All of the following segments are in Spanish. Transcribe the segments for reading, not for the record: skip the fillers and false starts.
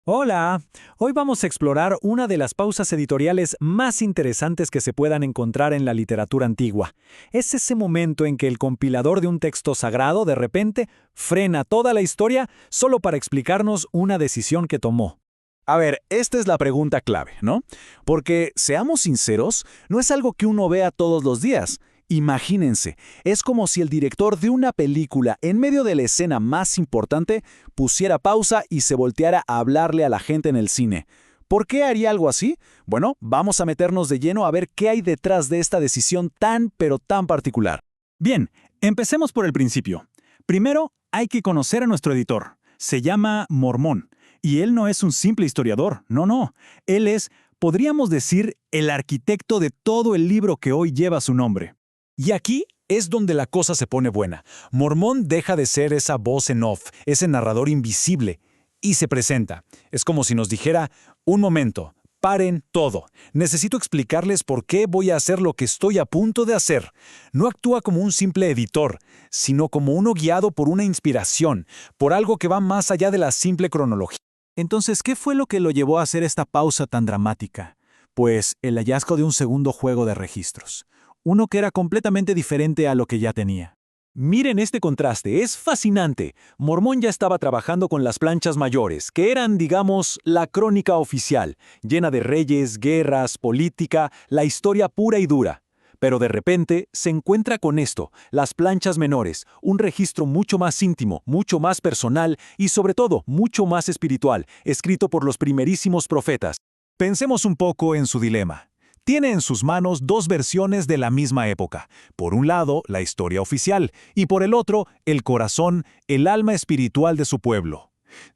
Hola, hoy vamos a explorar una de las pausas editoriales más interesantes que se puedan encontrar en la literatura antigua. Es ese momento en que el compilador de un texto sagrado de repente frena toda la historia solo para explicarnos una decisión que tomó. A ver, esta es la pregunta clave, ¿no? Porque, seamos sinceros, no es algo que uno vea todos los días. Imagínense, es como si el director de una película, en medio de la escena más importante, pusiera pausa y se volteara a hablarle a la gente en el cine. ¿Por qué haría algo así? Bueno, vamos a meternos de lleno a ver qué hay detrás de esta decisión tan, pero tan particular. Bien, empecemos por el principio. Primero, hay que conocer a nuestro editor. Se llama Mormón. Y él no es un simple historiador, no. Él es, podríamos decir, el arquitecto de todo el libro que hoy lleva su nombre. Y aquí es donde la cosa se pone buena. Mormón deja de ser esa voz en off, ese narrador invisible, y se presenta. Es como si nos dijera, un momento, paren todo. Necesito explicarles por qué voy a hacer lo que estoy a punto de hacer. No actúa como un simple editor, sino como uno guiado por una inspiración, por algo que va más allá de la simple cronología. Entonces, ¿qué fue lo que lo llevó a hacer esta pausa tan dramática? Pues el hallazgo de un segundo juego de registros. Uno que era completamente diferente a lo que ya tenía. Miren este contraste, es fascinante. Mormón ya estaba trabajando con las planchas mayores, que eran, digamos, la crónica oficial, llena de reyes, guerras, política, la historia pura y dura. Pero de repente se encuentra con esto, las planchas menores, un registro mucho más íntimo, mucho más personal y sobre todo mucho más espiritual, escrito por los primerísimos profetas. Pensemos un poco en su dilema. Tiene en sus manos dos versiones de la misma época. Por un lado, la historia oficial, y por el otro, el corazón, el alma espiritual de su pueblo.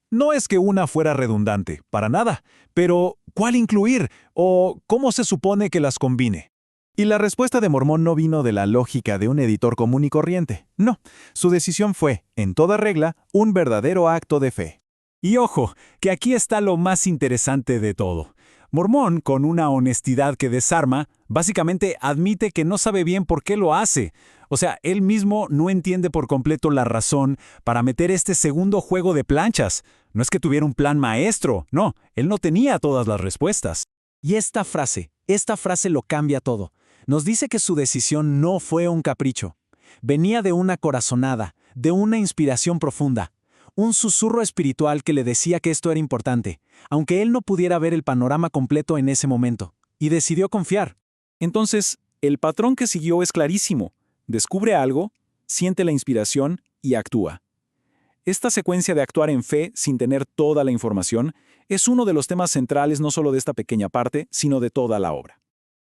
No es que una fuera redundante, para nada, pero ¿cuál incluir? ¿O cómo se supone que las combine? Y la respuesta de Mormón no vino de la lógica de un editor común y corriente. No, su decisión fue, en toda regla, un verdadero acto de fe. Y ojo, que aquí está lo más interesante de todo. Mormón, con una honestidad que desarma, básicamente admite que no sabe bien por qué lo hace. O sea, él mismo no entiende por completo la razón para meter este segundo juego de planchas. No es que tuviera un plan maestro, no, él no tenía todas las respuestas. Y esta frase lo cambia todo. Nos dice que su decisión no fue un capricho. Venía de una corazonada, de una inspiración profunda. Un susurro espiritual que le decía que esto era importante, aunque él no pudiera ver el panorama completo en ese momento, y decidió confiar. Entonces, el patrón que siguió es clarísimo. Descubre algo, siente la inspiración y actúa. Esta secuencia de actuar en fe sin tener toda la información es uno de los temas centrales no solo de esta pequeña parte, sino de toda la obra.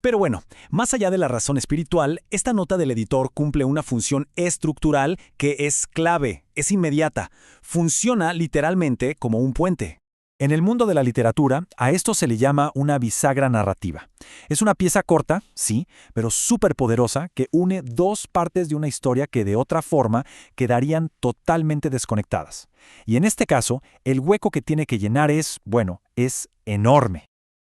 Pero bueno, más allá de la razón espiritual, esta nota del editor cumple una función estructural que es clave, es inmediata. Funciona literalmente como un puente. En el mundo de la literatura, a esto se le llama una bisagra narrativa. Es una pieza corta, sí, pero súper poderosa que une dos partes de una historia que de otra forma quedarían totalmente desconectadas. Y en este caso, el hueco que tiene que llenar es enorme.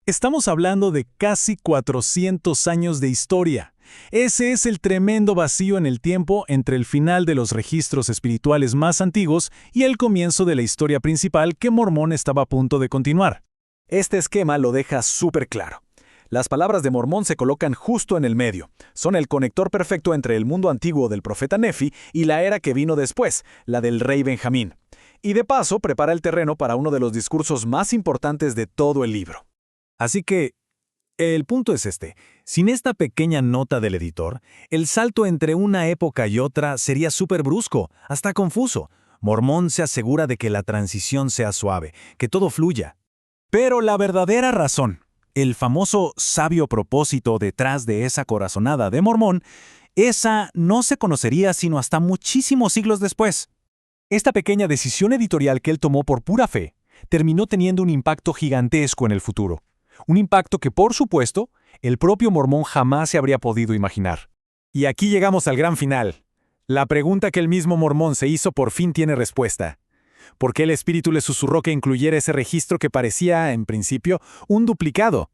Estamos hablando de casi 400 años de historia. Ese es el tremendo vacío en el tiempo entre el final de los registros espirituales más antiguos y el comienzo de la historia principal que Mormón estaba a punto de continuar. Este esquema lo deja súper claro. Las palabras de Mormón se colocan justo en el medio. Son el conector perfecto entre el mundo antiguo del profeta Nefi y la era que vino después, la del rey Benjamín. Y de paso prepara el terreno para uno de los discursos más importantes de todo el libro. Así que, el punto es este. Sin esta pequeña nota del editor, el salto entre una época y otra sería súper brusco, hasta confuso. Mormón se asegura de que la transición sea suave, que todo fluya. Pero la verdadera razón, el famoso sabio propósito detrás de esa corazonada de Mormón, esa no se conocería sino hasta muchísimos siglos después. Esta pequeña decisión editorial que él tomó por pura fe, terminó teniendo un impacto gigantesco en el futuro. Un impacto que, por supuesto, el propio Mormón jamás se habría podido imaginar. Y aquí llegamos al gran final. La pregunta que el mismo Mormón se hizo por fin tiene respuesta. ¿Por qué el espíritu le susurró que incluyera ese registro que parecía, en principio, un duplicado?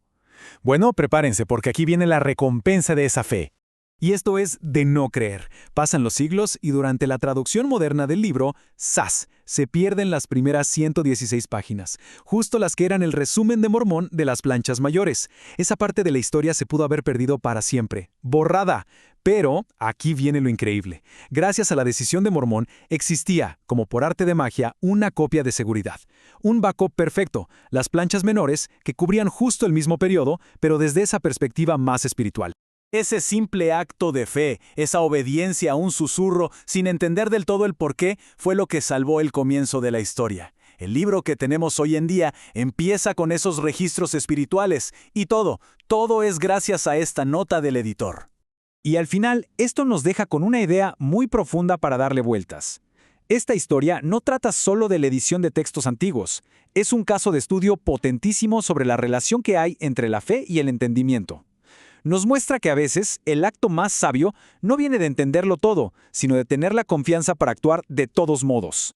Bueno, prepárense porque aquí viene la recompensa de esa fe. Y esto es de no creer. Pasan los siglos y durante la traducción moderna del libro, ¡zas!, Se pierden las primeras 116 páginas, justo las que eran el resumen de Mormón de las planchas mayores. Esa parte de la historia se pudo haber perdido para siempre, borrada. Pero aquí viene lo increíble. Gracias a la decisión de Mormón, existía, como por arte de magia, una copia de seguridad. Un backup perfecto, las planchas menores que cubrían justo el mismo periodo, pero desde esa perspectiva más espiritual. Ese simple acto de fe, esa obediencia a un susurro, sin entender del todo el porqué, fue lo que salvó el comienzo de la historia. El libro que tenemos hoy en día empieza con esos registros espirituales, y todo es gracias a esta nota del editor. Y al final, esto nos deja con una idea muy profunda para darle vueltas. Esta historia no trata solo de la edición de textos antiguos, es un caso de estudio potentísimo sobre la relación que hay entre la fe y el entendimiento. Nos muestra que a veces el acto más sabio no viene de entenderlo todo, sino de tener la confianza para actuar de todos modos.